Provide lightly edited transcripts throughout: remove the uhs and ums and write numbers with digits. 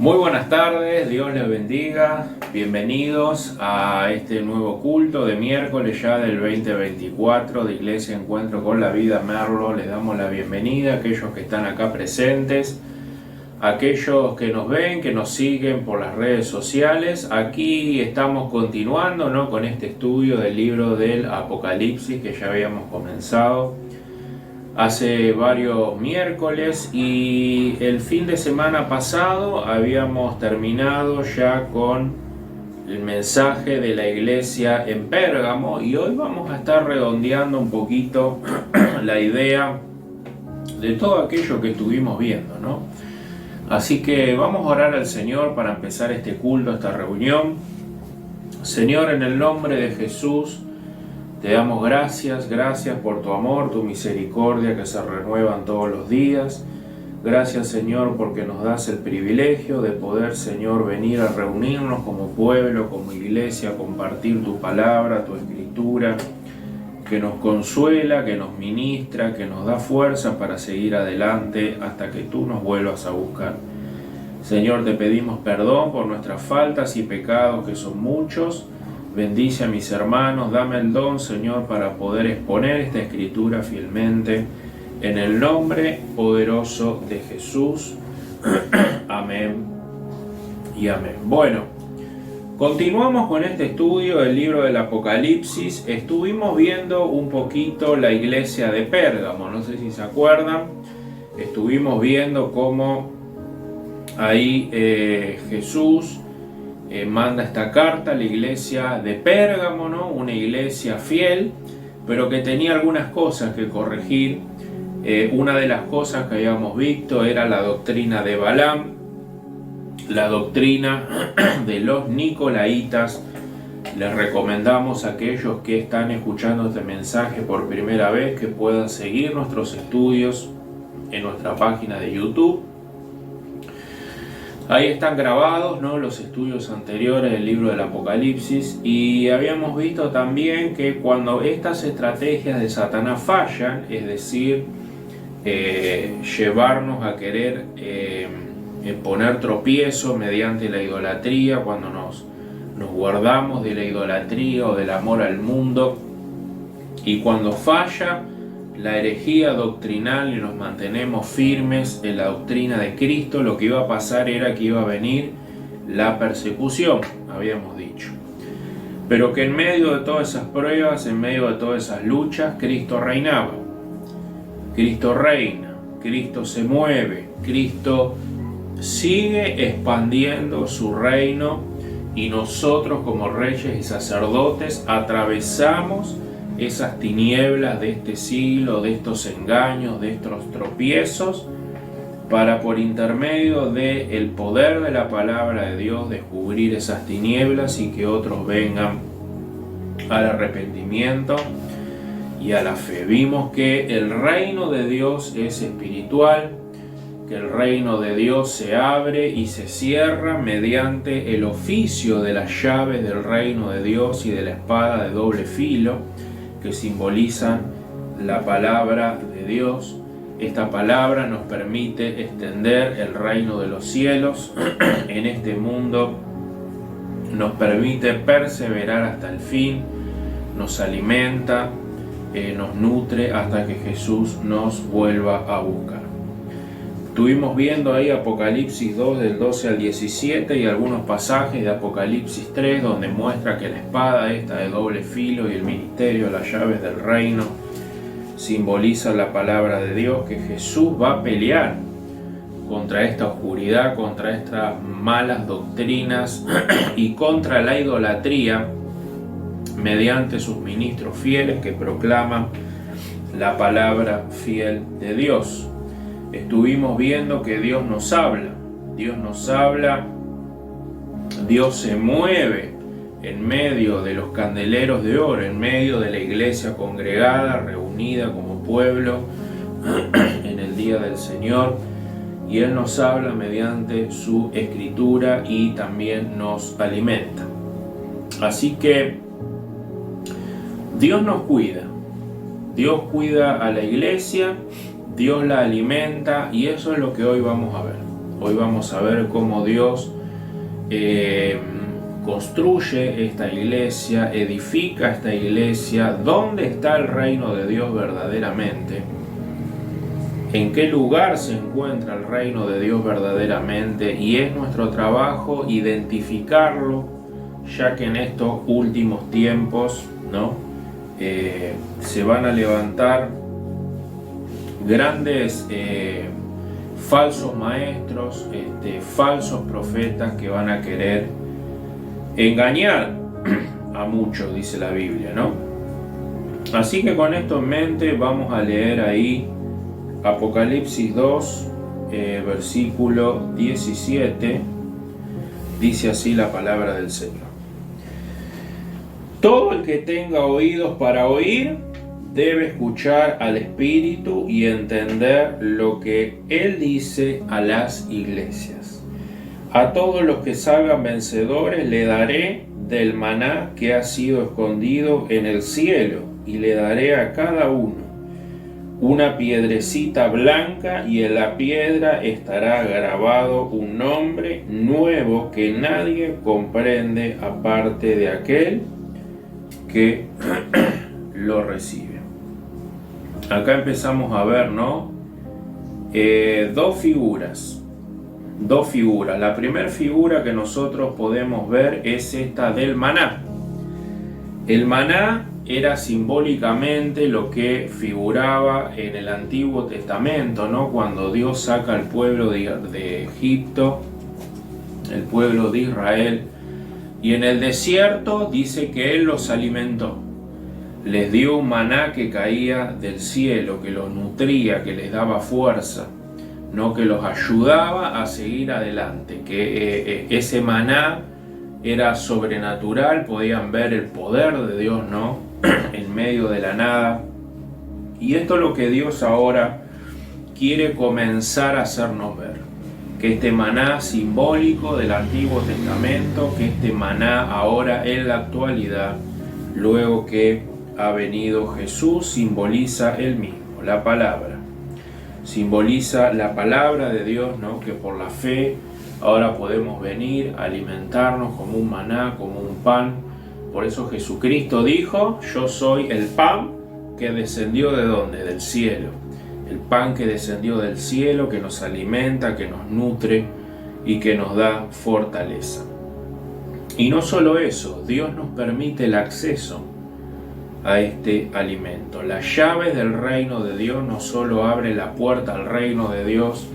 Muy buenas tardes, Dios les bendiga, bienvenidos a este nuevo culto de miércoles ya del 2024 de Iglesia Encuentro con la Vida Merlo. Les damos la bienvenida a aquellos que están acá presentes, a aquellos que nos ven, que nos siguen por las redes sociales. Aquí estamos continuando, ¿no?, con este estudio del libro del Apocalipsis que ya habíamos comenzado hace varios miércoles, y el fin de semana pasado habíamos terminado ya con el mensaje de la iglesia en Pérgamo, y hoy vamos a estar redondeando un poquito la idea de todo aquello que estuvimos viendo, ¿no? Así que vamos a orar al Señor para empezar este culto, esta reunión. Señor, en el nombre de Jesús, te damos gracias por tu amor, tu misericordia que se renuevan todos los días. Gracias, Señor, porque nos das el privilegio de poder, Señor, venir a reunirnos como pueblo, como iglesia, a compartir tu palabra, tu escritura, que nos consuela, que nos ministra, que nos da fuerza para seguir adelante hasta que tú nos vuelvas a buscar. Señor, te pedimos perdón por nuestras faltas y pecados, que son muchos. Bendice a mis hermanos, dame el don, Señor, para poder exponer esta escritura fielmente, en el nombre poderoso de Jesús. Amén y amén. Bueno, continuamos con este estudio del libro del Apocalipsis. Estuvimos viendo un poquito la iglesia de Pérgamo, no sé si se acuerdan. Estuvimos viendo cómo ahí Jesús manda esta carta a la iglesia de Pérgamo, ¿no? Una iglesia fiel, pero que tenía algunas cosas que corregir. Una de las cosas que habíamos visto era la doctrina de Balaam, la doctrina de los Nicolaitas. Les recomendamos a aquellos que están escuchando este mensaje por primera vez que puedan seguir nuestros estudios en nuestra página de YouTube. Ahí están grabados, ¿no?, los estudios anteriores del libro del Apocalipsis, y habíamos visto también que cuando estas estrategias de Satanás fallan, es decir, llevarnos a querer poner tropiezo mediante la idolatría, cuando nos guardamos de la idolatría o del amor al mundo, y cuando falla la herejía doctrinal y nos mantenemos firmes en la doctrina de Cristo, lo que iba a pasar era que iba a venir la persecución, habíamos dicho. Pero que en medio de todas esas pruebas, en medio de todas esas luchas, Cristo reinaba. Cristo reina, Cristo se mueve, Cristo sigue expandiendo su reino, y nosotros como reyes y sacerdotes atravesamos esas tinieblas de este siglo, de estos engaños, de estos tropiezos, para por intermedio del poder de la palabra de Dios descubrir esas tinieblas y que otros vengan al arrepentimiento y a la fe. Vimos que el reino de Dios es espiritual, que el reino de Dios se abre y se cierra mediante el oficio de las llaves del reino de Dios y de la espada de doble filo, que simbolizan la palabra de Dios. Esta palabra nos permite extender el reino de los cielos en este mundo, nos permite perseverar hasta el fin, nos alimenta, nos nutre hasta que Jesús nos vuelva a buscar. Estuvimos viendo ahí Apocalipsis 2 del 12 al 17 y algunos pasajes de Apocalipsis 3 donde muestra que la espada esta de doble filo y el ministerio, las llaves del reino, simboliza la palabra de Dios, que Jesús va a pelear contra esta oscuridad, contra estas malas doctrinas y contra la idolatría mediante sus ministros fieles que proclaman la palabra fiel de Dios. Estuvimos viendo que Dios nos habla, Dios se mueve en medio de los candeleros de oro, en medio de la iglesia congregada, reunida como pueblo en el día del Señor, y Él nos habla mediante su escritura y también nos alimenta. Así que Dios nos cuida, Dios cuida a la iglesia, Dios la alimenta, y eso es lo que hoy vamos a ver. Hoy vamos a ver cómo Dios construye esta iglesia, edifica esta iglesia, dónde está el reino de Dios verdaderamente, en qué lugar se encuentra el reino de Dios verdaderamente, y es nuestro trabajo identificarlo, ya que en estos últimos tiempos, ¿no? Se van a levantar grandes falsos maestros, falsos profetas que van a querer engañar a muchos, dice la Biblia, ¿no? Así que con esto en mente vamos a leer ahí Apocalipsis 2, versículo 17, dice así la palabra del Señor. Todo el que tenga oídos para oír, debe escuchar al Espíritu y entender lo que Él dice a las iglesias. A todos los que salgan vencedores le daré del maná que ha sido escondido en el cielo, y le daré a cada uno una piedrecita blanca, y en la piedra estará grabado un nombre nuevo que nadie comprende aparte de aquel que lo recibe. Acá empezamos a ver, ¿no? Dos figuras. La primera figura que nosotros podemos ver es esta del maná. El maná era simbólicamente lo que figuraba en el Antiguo Testamento, ¿no? Cuando Dios saca al pueblo de Egipto, el pueblo de Israel, y en el desierto dice que Él los alimentó. Les dio un maná que caía del cielo, que los nutría, que les daba fuerza, ¿no? Que los ayudaba a seguir adelante, que ese maná era sobrenatural, podían ver el poder de Dios, ¿no? En medio de la nada. Y esto es lo que Dios ahora quiere comenzar a hacernos ver, que este maná simbólico del Antiguo Testamento, que este maná ahora en la actualidad, luego que ha venido Jesús, simboliza Él mismo, la palabra. Simboliza la palabra de Dios, ¿no? Que por la fe ahora podemos venir a alimentarnos como un maná, como un pan. Por eso Jesucristo dijo: yo soy el pan que descendió ¿de dónde? Del cielo. El pan que descendió del cielo, que nos alimenta, que nos nutre y que nos da fortaleza. Y no solo eso, Dios nos permite el acceso a este alimento. Las llaves del reino de Dios no solo abren la puerta al reino de Dios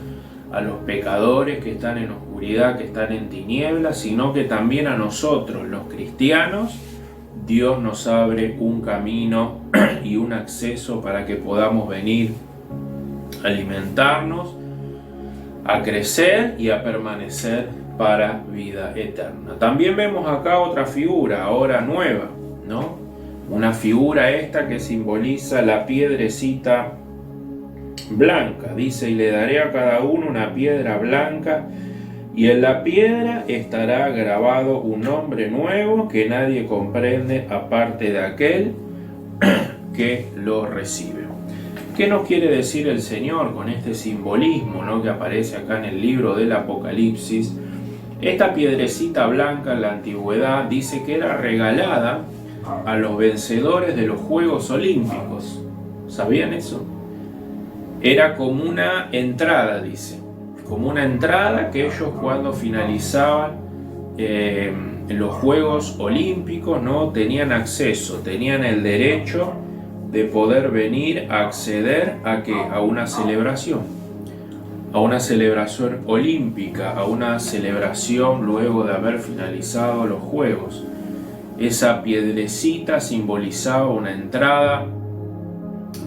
a los pecadores que están en oscuridad, que están en tinieblas, sino que también a nosotros, los cristianos, Dios nos abre un camino y un acceso para que podamos venir a alimentarnos, a crecer y a permanecer para vida eterna. También vemos acá otra figura, ahora nueva, ¿no? Una figura esta que simboliza la piedrecita blanca. Dice: y le daré a cada uno una piedra blanca, y en la piedra estará grabado un nombre nuevo que nadie comprende aparte de aquel que lo recibe. ¿Qué nos quiere decir el Señor con este simbolismo, ¿no? Que aparece acá en el libro del Apocalipsis? Esta piedrecita blanca en la antigüedad dice que era regalada a los vencedores de los Juegos Olímpicos. ¿Sabían eso? Era como una entrada, dice. Como una entrada que ellos, cuando finalizaban los Juegos Olímpicos, ¿no? Tenían acceso, tenían el derecho de poder venir a acceder a ¿qué? A una celebración olímpica, a una celebración luego de haber finalizado los Juegos. Esa piedrecita simbolizaba una entrada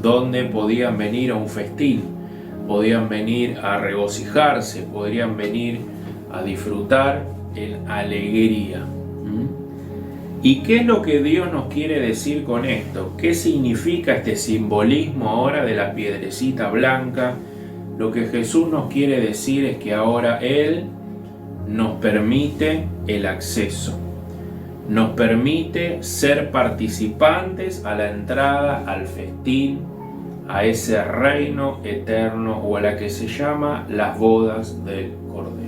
donde podían venir a un festín, podían venir a regocijarse, podrían venir a disfrutar en alegría. ¿Y qué es lo que Dios nos quiere decir con esto? ¿Qué significa este simbolismo ahora de la piedrecita blanca? Lo que Jesús nos quiere decir es que ahora Él nos permite el acceso, nos permite ser participantes a la entrada al festín, a ese reino eterno, o a la que se llama las bodas del Cordero.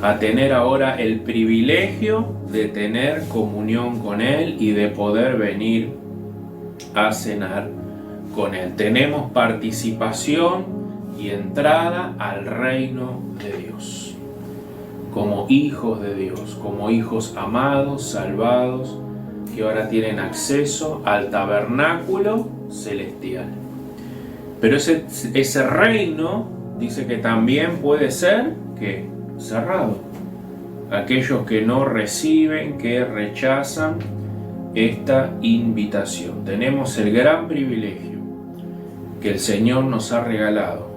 a tener ahora el privilegio de tener comunión con Él y de poder venir a cenar con Él. Tenemos participación y entrada al reino de Dios, como hijos de Dios, como hijos amados, salvados, que ahora tienen acceso al tabernáculo celestial. Pero ese reino dice que también puede ser que cerrado. Aquellos que no reciben, que rechazan esta invitación. Tenemos el gran privilegio que el Señor nos ha regalado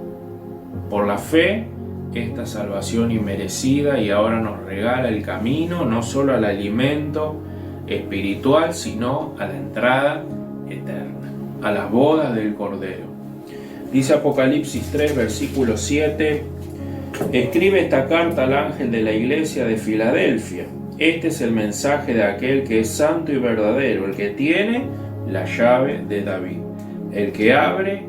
por la fe, esta salvación inmerecida, y ahora nos regala el camino no solo al alimento espiritual, sino a la entrada eterna, a las bodas del Cordero. Dice Apocalipsis 3, versículo 7: escribe esta carta al ángel de la iglesia de Filadelfia. Este es el mensaje de aquel que es santo y verdadero, el que tiene la llave de David. El que abre,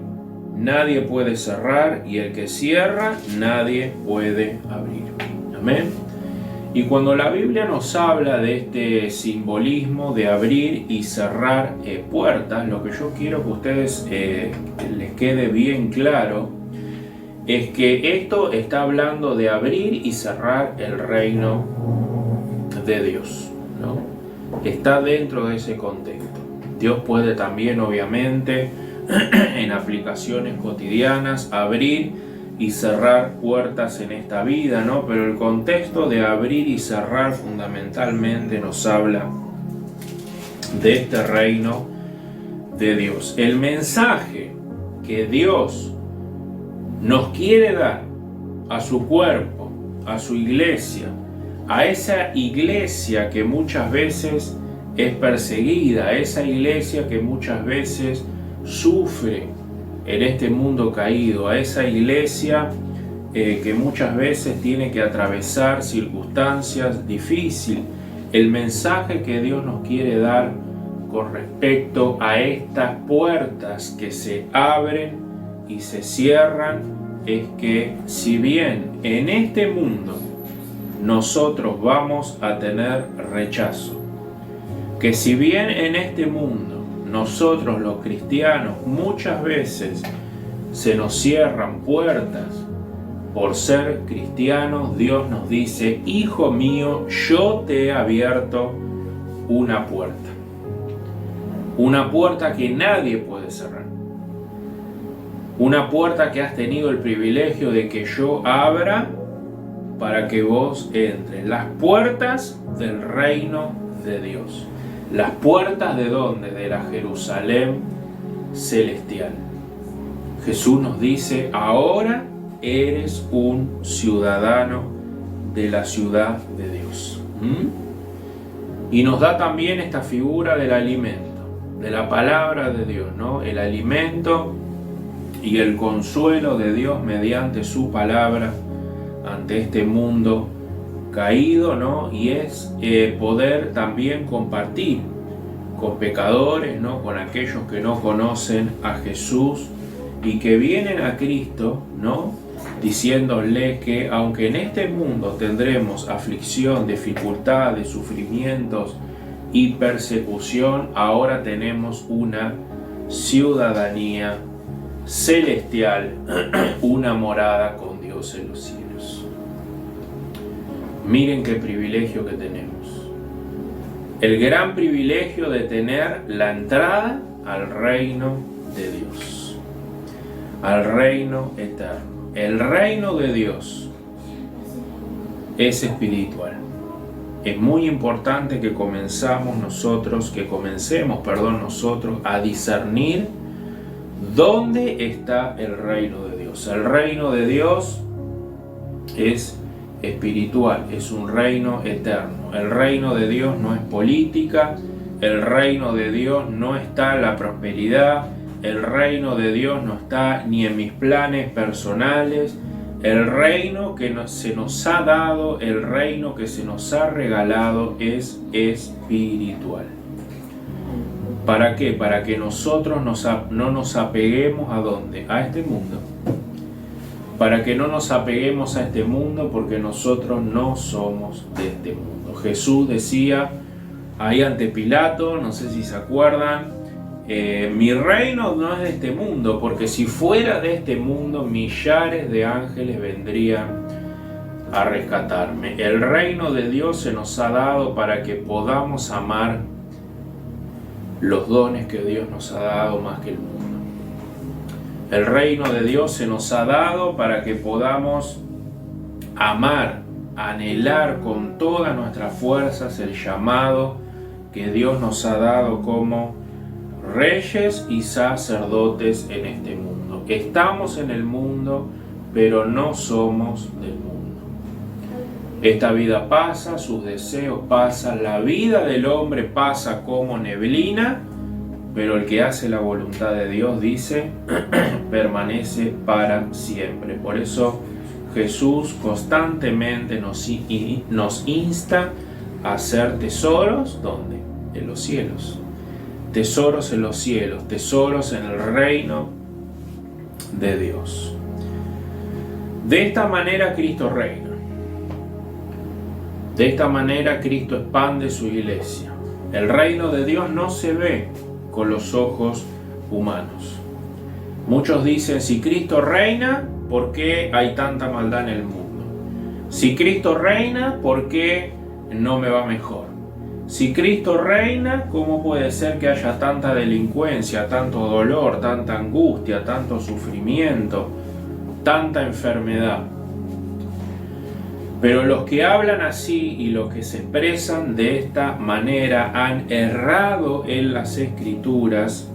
nadie puede cerrar, y el que cierra, nadie puede abrir. Amén. Y cuando la Biblia nos habla de este simbolismo de abrir y cerrar puertas, lo que yo quiero que a ustedes les quede bien claro es que esto está hablando de abrir y cerrar el reino de Dios, ¿no? Está dentro de ese contexto. Dios puede también, obviamente, en aplicaciones cotidianas, abrir y cerrar puertas en esta vida, ¿no? Pero el contexto de abrir y cerrar fundamentalmente nos habla de este reino de Dios. El mensaje que Dios nos quiere dar a su cuerpo, a su iglesia, a esa iglesia que muchas veces es perseguida, a esa iglesia que muchas veces sufre en este mundo caído, a esa iglesia que muchas veces tiene que atravesar circunstancias difíciles. El mensaje que Dios nos quiere dar con respecto a estas puertas que se abren y se cierran es que, si bien en este mundo nosotros vamos a tener rechazo, que si bien en este mundo nosotros los cristianos muchas veces se nos cierran puertas por ser cristianos, Dios nos dice: hijo mío, yo te he abierto una puerta. Una puerta que nadie puede cerrar. Una puerta que has tenido el privilegio de que yo abra para que vos entres. Las puertas del reino de Dios. Las puertas ¿de dónde? De la Jerusalén celestial. Jesús nos dice: ahora eres un ciudadano de la ciudad de Dios. Y nos da también esta figura del alimento, de la palabra de Dios, ¿no? El alimento y el consuelo de Dios mediante su palabra ante este mundo caído, ¿no? Y es poder también compartir con pecadores, ¿no? Con aquellos que no conocen a Jesús y que vienen a Cristo, ¿no? Diciéndole que aunque en este mundo tendremos aflicción, dificultades, sufrimientos y persecución, ahora tenemos una ciudadanía celestial, una morada con Dios en los cielos. Miren qué privilegio que tenemos. El gran privilegio de tener la entrada al reino de Dios, al reino eterno. El reino de Dios es espiritual. Es muy importante que comencemos nosotros a discernir dónde está el reino de Dios. El reino de Dios es espiritual, es un reino eterno. El reino de Dios no es política, el reino de Dios no está en la prosperidad, el reino de Dios no está ni en mis planes personales. El reino que se nos ha dado, el reino que se nos ha regalado es espiritual. ¿Para qué? Para que nosotros no nos apeguemos ¿a dónde? A este mundo. para que no nos apeguemos a este mundo, porque nosotros no somos de este mundo. Jesús decía ahí ante Pilato, no sé si se acuerdan, mi reino no es de este mundo, porque si fuera de este mundo, millares de ángeles vendrían a rescatarme. El reino de Dios se nos ha dado para que podamos amar los dones que Dios nos ha dado más que el mundo. El reino de Dios se nos ha dado para que podamos amar, anhelar con todas nuestras fuerzas el llamado que Dios nos ha dado como reyes y sacerdotes en este mundo. Estamos en el mundo, pero no somos del mundo. Esta vida pasa, sus deseos pasan, la vida del hombre pasa como neblina, pero el que hace la voluntad de Dios, dice, permanece para siempre. Por eso Jesús constantemente nos insta a hacer tesoros, ¿dónde? En los cielos. Tesoros en los cielos, tesoros en el reino de Dios. De esta manera Cristo reina. De esta manera Cristo expande su iglesia. El reino de Dios no se ve con los ojos humanos. Muchos dicen, si Cristo reina, ¿por qué hay tanta maldad en el mundo? Si Cristo reina, ¿por qué no me va mejor? Si Cristo reina, ¿cómo puede ser que haya tanta delincuencia, tanto dolor, tanta angustia, tanto sufrimiento, tanta enfermedad? Pero los que hablan así y los que se expresan de esta manera han errado en las Escrituras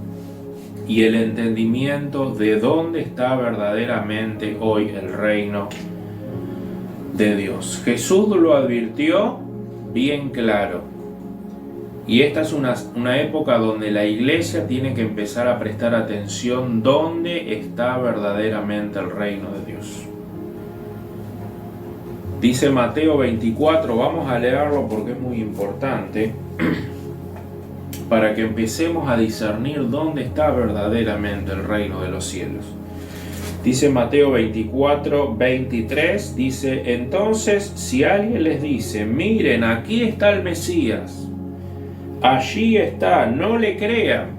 y el entendimiento de dónde está verdaderamente hoy el reino de Dios. Jesús lo advirtió bien claro. Y esta es una época donde la iglesia tiene que empezar a prestar atención dónde está verdaderamente el reino de Dios. Dice Mateo 24, vamos a leerlo porque es muy importante, para que empecemos a discernir dónde está verdaderamente el reino de los cielos. Dice Mateo 24, 23, dice, entonces si alguien les dice, miren, aquí está el Mesías, allí está, no le crean,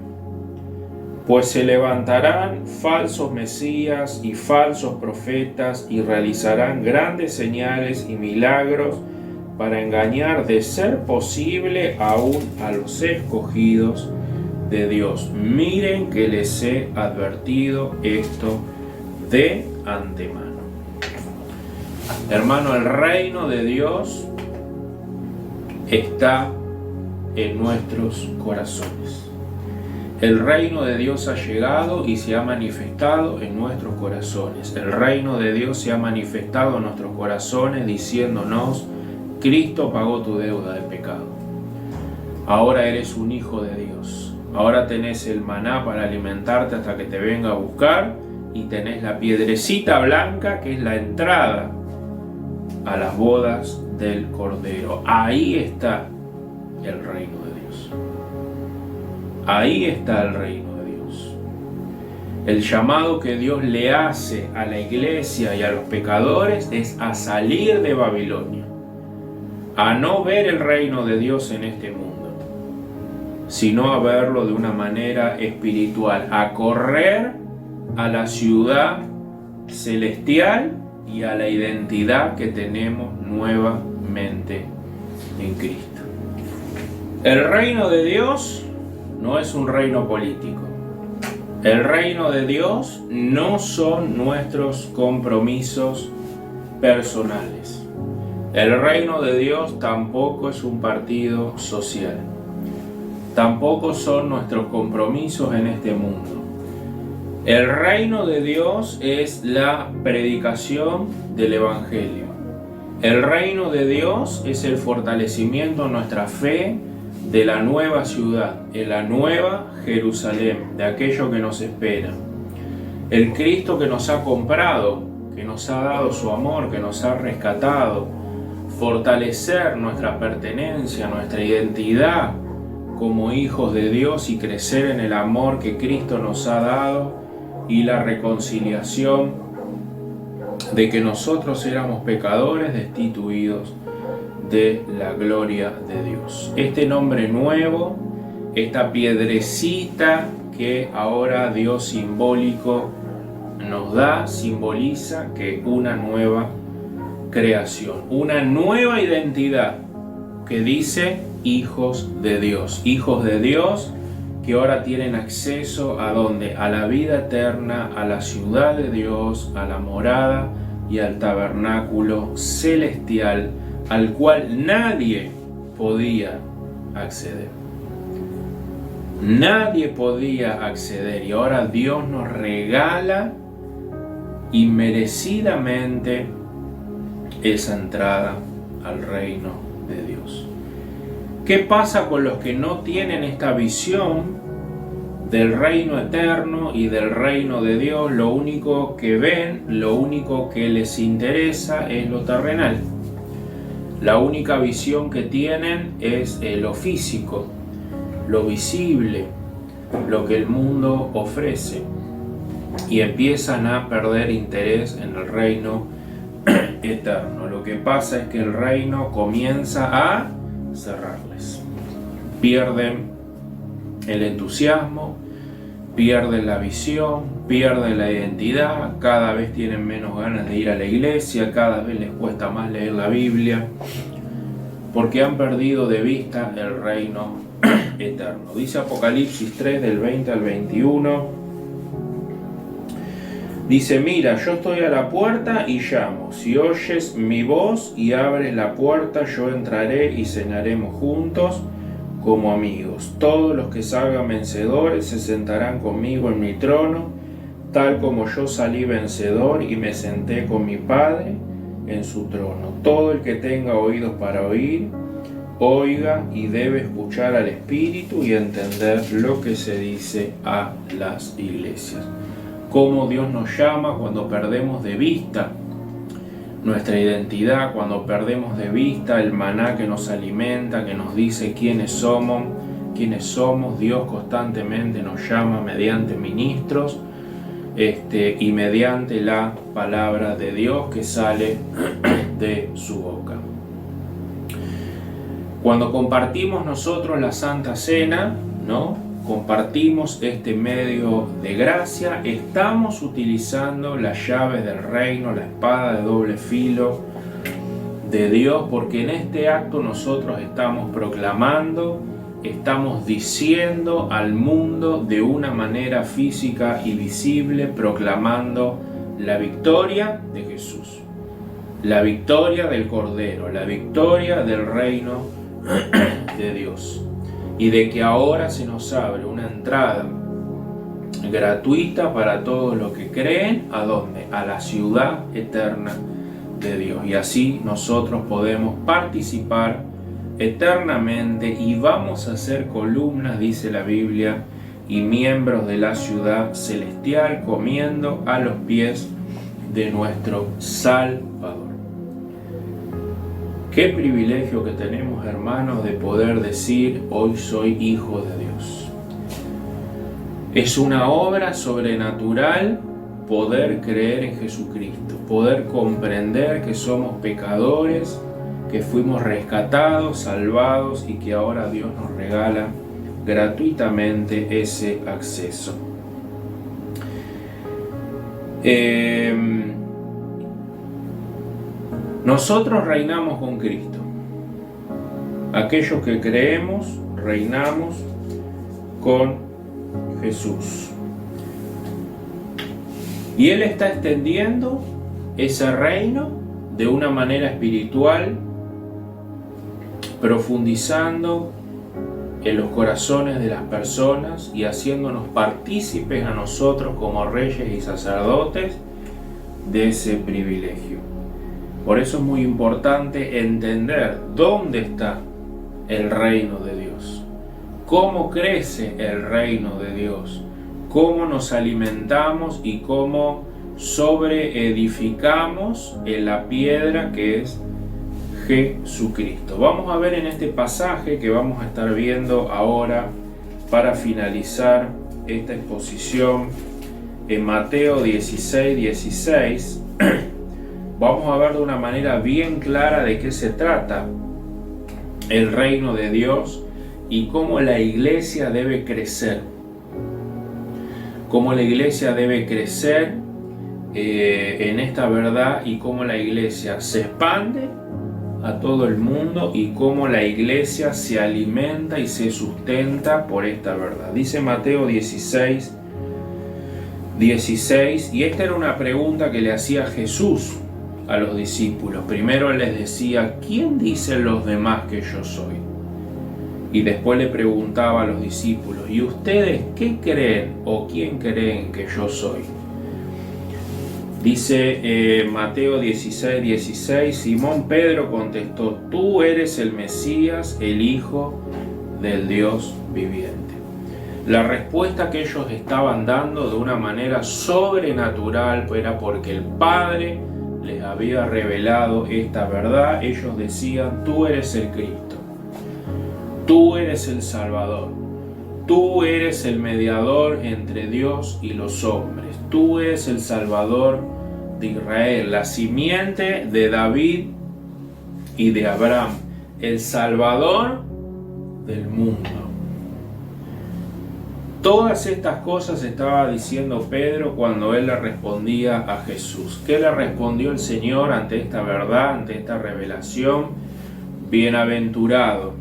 pues se levantarán falsos mesías y falsos profetas y realizarán grandes señales y milagros para engañar, de ser posible, aún a los escogidos de Dios. Miren que les he advertido esto de antemano. Hermano, el reino de Dios está en nuestros corazones. El reino de Dios ha llegado y se ha manifestado en nuestros corazones. El reino de Dios se ha manifestado en nuestros corazones diciéndonos, Cristo pagó tu deuda de pecado. Ahora eres un hijo de Dios. Ahora tenés el maná para alimentarte hasta que te venga a buscar y tenés la piedrecita blanca que es la entrada a las bodas del Cordero. Ahí está el reino de Dios. Ahí está el reino de Dios. El llamado que Dios le hace a la iglesia y a los pecadores es a salir de Babilonia, a no ver el reino de Dios en este mundo, sino a verlo de una manera espiritual, a correr a la ciudad celestial y a la identidad que tenemos nuevamente en Cristo. El reino de Dios no es un reino político. El reino de Dios no son nuestros compromisos personales. El reino de Dios tampoco es un partido social. Tampoco son nuestros compromisos en este mundo. El reino de Dios es la predicación del Evangelio. El reino de Dios es el fortalecimiento de nuestra fe, de la nueva ciudad, de la nueva Jerusalén, de aquello que nos espera. El Cristo que nos ha comprado, que nos ha dado su amor, que nos ha rescatado, fortalecer nuestra pertenencia, nuestra identidad como hijos de Dios y crecer en el amor que Cristo nos ha dado y la reconciliación de que nosotros éramos pecadores destituidos de la gloria de Dios. Este nombre nuevo, esta piedrecita que ahora Dios simbólico nos da, simboliza que una nueva creación, una nueva identidad que dice hijos de Dios. Hijos de Dios que ahora tienen acceso ¿a dónde? A la vida eterna, a la ciudad de Dios, a la morada y al tabernáculo celestial al cual nadie podía acceder. Nadie podía acceder y ahora Dios nos regala inmerecidamente esa entrada al reino de Dios. ¿Qué pasa con los que no tienen esta visión del reino eterno y del reino de Dios? Lo único que ven, lo único que les interesa es lo terrenal. La única visión que tienen es lo físico, lo visible, lo que el mundo ofrece, y empiezan a perder interés en el reino eterno. Lo que pasa es que el reino comienza a cerrarles. Pierden el entusiasmo, pierden la visión, pierden la identidad, cada vez tienen menos ganas de ir a la iglesia, cada vez les cuesta más leer la Biblia, porque han perdido de vista el reino eterno. Dice Apocalipsis 3 del 20 al 21. Dice: mira, yo estoy a la puerta y llamo. Si oyes mi voz y abres la puerta, yo entraré y cenaremos juntos como amigos. Todos los que salgan vencedores se sentarán conmigo en mi trono, tal como yo salí vencedor y me senté con mi Padre en su trono. Todo el que tenga oídos para oír, oiga, y debe escuchar al Espíritu y entender lo que se dice a las iglesias. Cómo Dios nos llama cuando perdemos de vista nuestra identidad, cuando perdemos de vista el maná que nos alimenta, que nos dice quiénes somos. Dios constantemente nos llama mediante ministros y mediante la palabra de Dios que sale de su boca. Cuando compartimos nosotros la Santa Cena, ¿no? Compartimos este medio de gracia, estamos utilizando las llaves del reino, la espada de doble filo de Dios, porque en este acto nosotros estamos proclamando, estamos diciendo al mundo de una manera física y visible, proclamando la victoria de Jesús, la victoria del Cordero, la victoria del reino de Dios. Y de que ahora se nos abre una entrada gratuita para todos los que creen. ¿A dónde? A la ciudad eterna de Dios. Y así nosotros podemos participar eternamente y vamos a ser columnas, dice la Biblia, y miembros de la ciudad celestial, comiendo a los pies de nuestro Salvador. Qué privilegio que tenemos, hermanos, de poder decir: hoy soy hijo de Dios. Es una obra sobrenatural poder creer en Jesucristo, poder comprender que somos pecadores, que fuimos rescatados, salvados y que ahora Dios nos regala gratuitamente ese acceso. Nosotros reinamos con Cristo. Aquellos que creemos, reinamos con Jesús. Y Él está extendiendo ese reino de una manera espiritual, profundizando en los corazones de las personas y haciéndonos partícipes a nosotros como reyes y sacerdotes de ese privilegio. Por eso es muy importante entender dónde está el reino de Dios, cómo crece el reino de Dios, cómo nos alimentamos y cómo sobreedificamos en la piedra que es Jesucristo. Vamos a ver en este pasaje que vamos a estar viendo ahora para finalizar esta exposición en Mateo 16:16. vamos a ver de una manera bien clara de qué se trata el reino de Dios y cómo la iglesia debe crecer. Cómo la iglesia debe crecer en esta verdad y cómo la iglesia se expande a todo el mundo y cómo la iglesia se alimenta y se sustenta por esta verdad. Dice Mateo 16, y esta era una pregunta que le hacía Jesús a los discípulos. Primero les decía, ¿quién dicen los demás que yo soy? Y después le preguntaba a los discípulos, ¿y ustedes qué creen o quién creen que yo soy? Dice Mateo 16, Simón Pedro contestó, tú eres el Mesías, el Hijo del Dios viviente. La respuesta que ellos estaban dando de una manera sobrenatural era porque el Padre les había revelado esta verdad. Ellos decían, tú eres el Cristo, tú eres el Salvador, tú eres el mediador entre Dios y los hombres, tú eres el Salvador de Israel, la simiente de David y de Abraham, el Salvador del mundo. Todas estas cosas estaba diciendo Pedro cuando él le respondía a Jesús. ¿Qué le respondió el Señor ante esta verdad, ante esta revelación? Bienaventurado,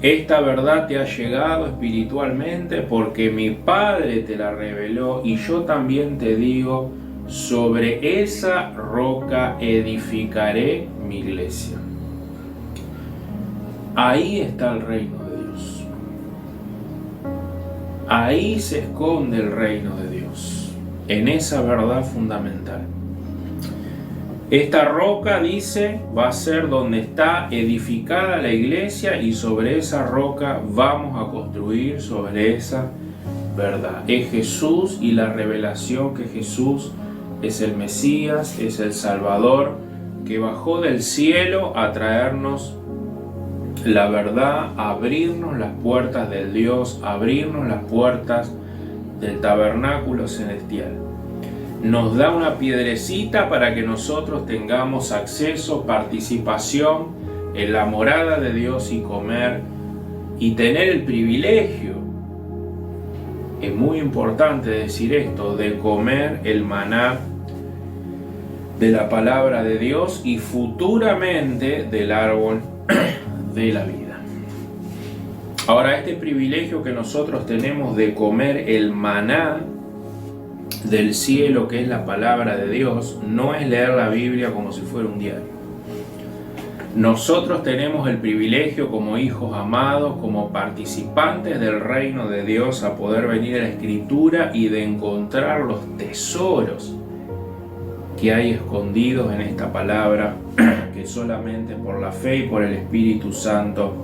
esta verdad te ha llegado espiritualmente porque mi Padre te la reveló y yo también te digo, sobre esa roca edificaré mi iglesia. Ahí está el reino de Dios. Ahí se esconde el reino de Dios, en esa verdad fundamental. Esta roca, dice, va a ser donde está edificada la iglesia y sobre esa roca vamos a construir sobre esa verdad. Es Jesús y la revelación que Jesús es el Mesías, es el Salvador, que bajó del cielo a traernos la verdad, a abrirnos las puertas del Dios, a abrirnos las puertas del tabernáculo celestial. Nos da una piedrecita para que nosotros tengamos acceso, participación en la morada de Dios y comer y tener el privilegio, es muy importante decir esto, de comer el maná de la palabra de Dios y futuramente del árbol de la vida. Ahora, este privilegio que nosotros tenemos de comer el maná del cielo, que es la palabra de Dios, no es leer la Biblia como si fuera un diario. Nosotros tenemos el privilegio como hijos amados, como participantes del reino de Dios, a poder venir a la Escritura y de encontrar los tesoros que hay escondidos en esta palabra, que solamente por la fe y por el Espíritu Santo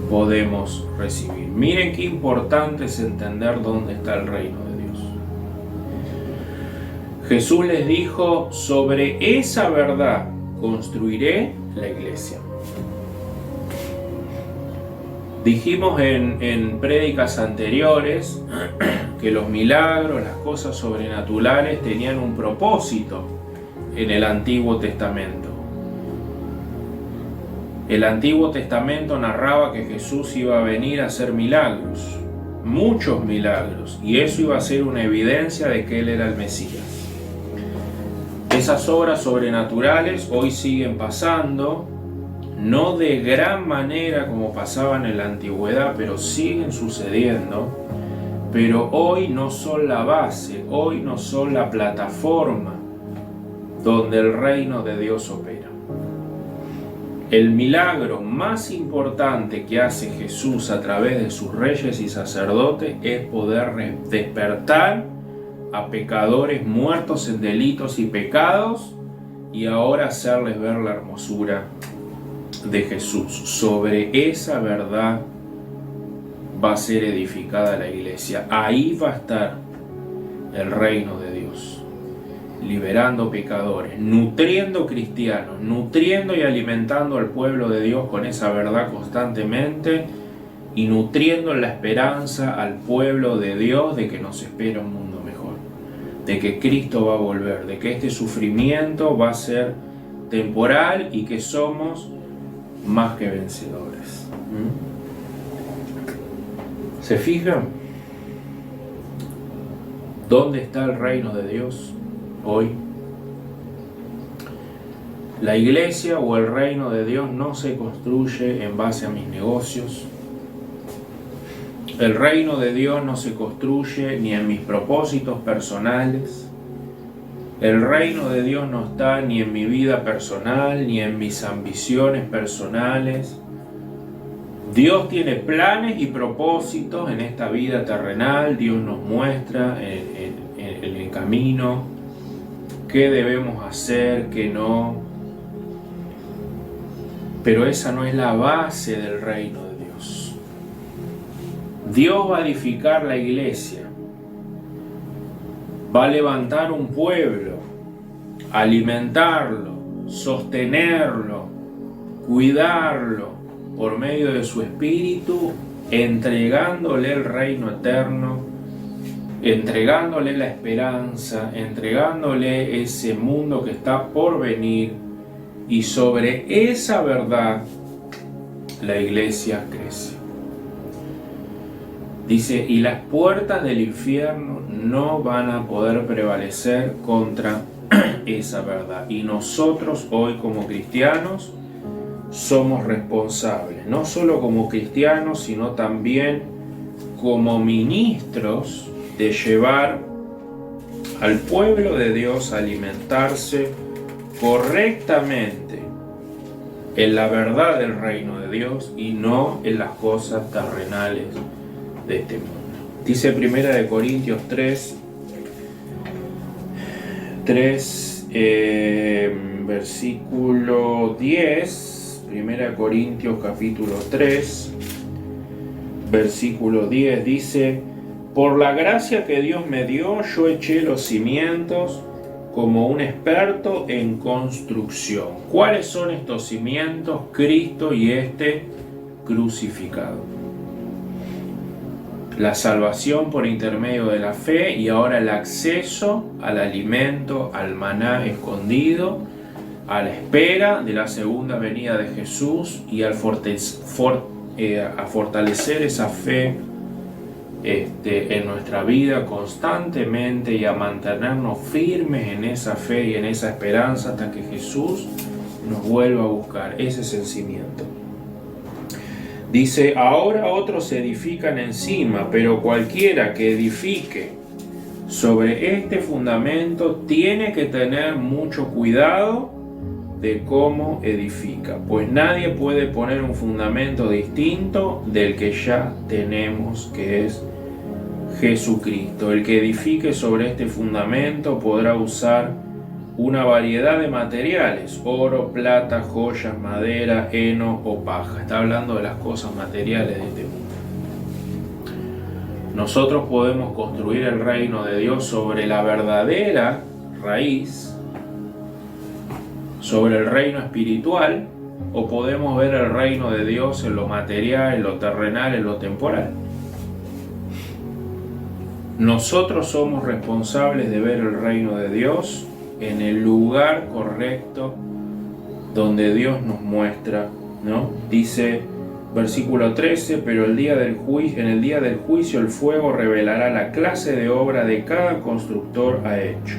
podemos recibir. Miren qué importante es entender dónde está el reino de Dios. Jesús les dijo, sobre esa verdad construiré la iglesia. Dijimos en prédicas anteriores que los milagros, las cosas sobrenaturales tenían un propósito en el Antiguo Testamento. El Antiguo Testamento narraba que Jesús iba a venir a hacer milagros, muchos milagros, y eso iba a ser una evidencia de que Él era el Mesías. Esas obras sobrenaturales hoy siguen pasando, no de gran manera como pasaban en la antigüedad, pero siguen sucediendo. Pero hoy no son la base, hoy no son la plataforma donde el reino de Dios opera. El milagro más importante que hace Jesús a través de sus reyes y sacerdotes es poder despertar a pecadores muertos en delitos y pecados y ahora hacerles ver la hermosura de Jesús. Sobre esa verdad va a ser edificada la iglesia. Ahí va a estar el reino de Dios, liberando pecadores, nutriendo cristianos, nutriendo y alimentando al pueblo de Dios con esa verdad constantemente y nutriendo la esperanza al pueblo de Dios de que nos espera un mundo mejor. de que Cristo va a volver, de que este sufrimiento va a ser temporal y que somos más que vencedores. ¿Se fijan? ¿Dónde está el reino de Dios hoy? La iglesia o el reino de Dios no se construye en base a mis negocios. El reino de Dios no se construye ni en mis propósitos personales. El reino de Dios no está ni en mi vida personal, ni en mis ambiciones personales. Dios tiene planes y propósitos en esta vida terrenal. Dios nos muestra en el camino qué debemos hacer, qué no. Pero esa no es la base del reino de Dios. Dios va a edificar la iglesia, va a levantar un pueblo, alimentarlo, sostenerlo, cuidarlo por medio de su espíritu, entregándole el reino eterno, entregándole la esperanza, entregándole ese mundo que está por venir. Y sobre esa verdad la iglesia crece. Dice, y las puertas del infierno no van a poder prevalecer contra esa verdad. Y nosotros hoy como cristianos somos responsables, no solo como cristianos, sino también como ministros de llevar al pueblo de Dios a alimentarse correctamente en la verdad del reino de Dios y no en las cosas terrenales de este mundo. Dice 1 Corintios 3, versículo 10, 1 Corintios capítulo 3, versículo 10, dice: por la gracia que Dios me dio, yo eché los cimientos como un experto en construcción. ¿Cuáles son estos cimientos? Cristo y este crucificado. La salvación por intermedio de la fe y ahora el acceso al alimento, al maná escondido, a la espera de la segunda venida de Jesús y a fortalecer esa fe en nuestra vida constantemente y a mantenernos firmes en esa fe y en esa esperanza hasta que Jesús nos vuelva a buscar. Ese es el cimiento. Dice, ahora otros se edifican encima, pero cualquiera que edifique sobre este fundamento tiene que tener mucho cuidado de cómo edifica, pues nadie puede poner un fundamento distinto del que ya tenemos, que es Jesucristo. El que edifique sobre este fundamento podrá usar una variedad de materiales: oro, plata, joyas, madera, heno o paja. Está hablando de las cosas materiales de este mundo. Nosotros podemos construir el reino de Dios sobre la verdadera raíz, sobre el reino espiritual, o podemos ver el reino de Dios en lo material, en lo terrenal, en lo temporal. Nosotros somos responsables de ver el reino de Dios en el lugar correcto donde Dios nos muestra, ¿no? Dice versículo 13, pero en el día del juicio el fuego revelará la clase de obra de cada constructor ha hecho.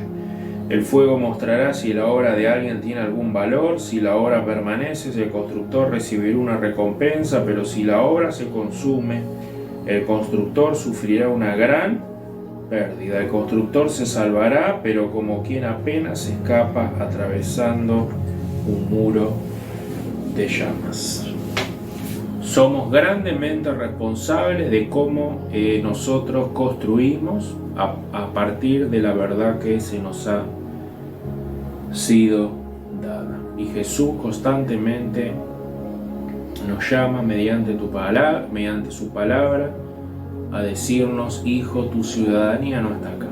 El fuego mostrará si la obra de alguien tiene algún valor. Si la obra permanece, el constructor recibirá una recompensa, pero si la obra se consume, el constructor sufrirá una gran pérdida. El constructor se salvará, pero como quien apenas escapa atravesando un muro de llamas. Somos grandemente responsables de cómo nosotros construimos a partir de la verdad que se nos ha sido dada. Y Jesús constantemente nos llama mediante su palabra a decirnos: hijo, tu ciudadanía no está acá.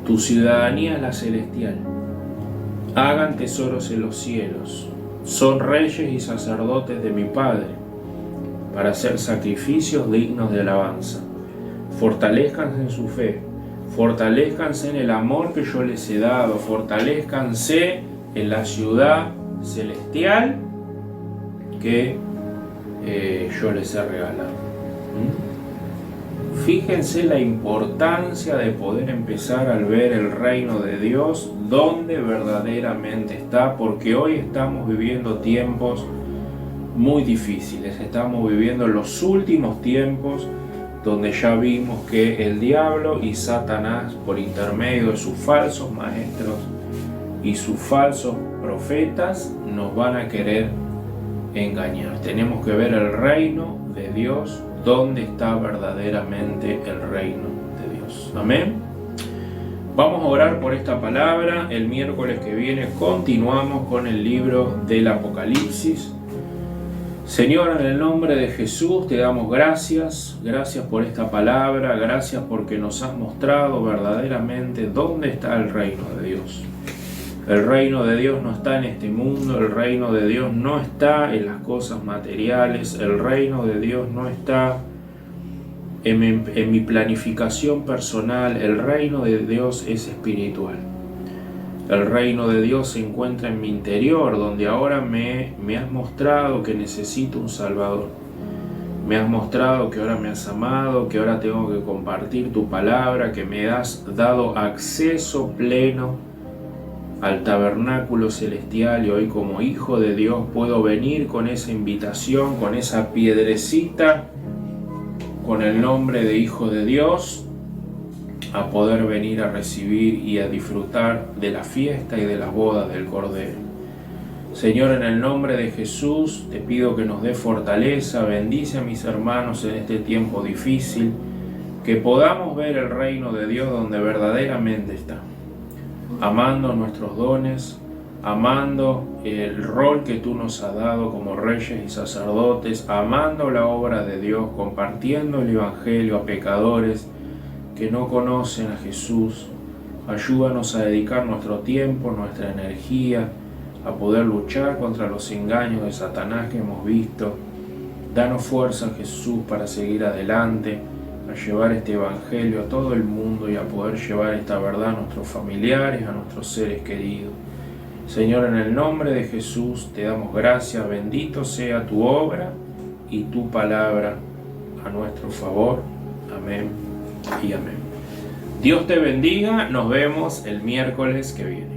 Tu ciudadanía es la celestial. Hagan tesoros en los cielos. Son reyes y sacerdotes de mi Padre, para hacer sacrificios dignos de alabanza. Fortalezcanse en su fe, Fortalezcanse en el amor que yo les he dado. Fortalezcanse en la ciudad celestial que yo les he regalado. Fíjense la importancia de poder empezar a ver el reino de Dios donde verdaderamente está, porque hoy estamos viviendo tiempos muy difíciles. Estamos viviendo los últimos tiempos donde ya vimos que el diablo y Satanás, por intermedio de sus falsos maestros y sus falsos profetas, nos van a querer engañar. Tenemos que ver el reino de Dios, donde está verdaderamente el reino de Dios. Amén. Vamos a orar por esta palabra. El miércoles que viene continuamos con el libro del Apocalipsis. Señor, en el nombre de Jesús te damos gracias. Gracias por esta palabra. Gracias porque nos has mostrado verdaderamente dónde está el reino de Dios. El reino de Dios no está en este mundo, el reino de Dios no está en las cosas materiales, el reino de Dios no está en mi planificación personal, el reino de Dios es espiritual. El reino de Dios se encuentra en mi interior, donde ahora me has mostrado que necesito un Salvador. Me has mostrado que ahora me has amado, que ahora tengo que compartir tu palabra, que me has dado acceso pleno al tabernáculo celestial, y hoy como hijo de Dios puedo venir con esa invitación, con esa piedrecita, con el nombre de hijo de Dios, a poder venir a recibir y a disfrutar de la fiesta y de las bodas del Cordero. Señor, en el nombre de Jesús te pido que nos dé fortaleza, bendice a mis hermanos en este tiempo difícil, que podamos ver el reino de Dios donde verdaderamente está. Amando nuestros dones, amando el rol que tú nos has dado como reyes y sacerdotes, amando la obra de Dios, compartiendo el Evangelio a pecadores que no conocen a Jesús. Ayúdanos a dedicar nuestro tiempo, nuestra energía, a poder luchar contra los engaños de Satanás que hemos visto. Danos fuerza, Jesús, para seguir adelante, a llevar este evangelio a todo el mundo y a poder llevar esta verdad a nuestros familiares, a nuestros seres queridos. Señor, en el nombre de Jesús te damos gracias, bendito sea tu obra y tu palabra a nuestro favor. Amén y amén. Dios te bendiga, nos vemos el miércoles que viene.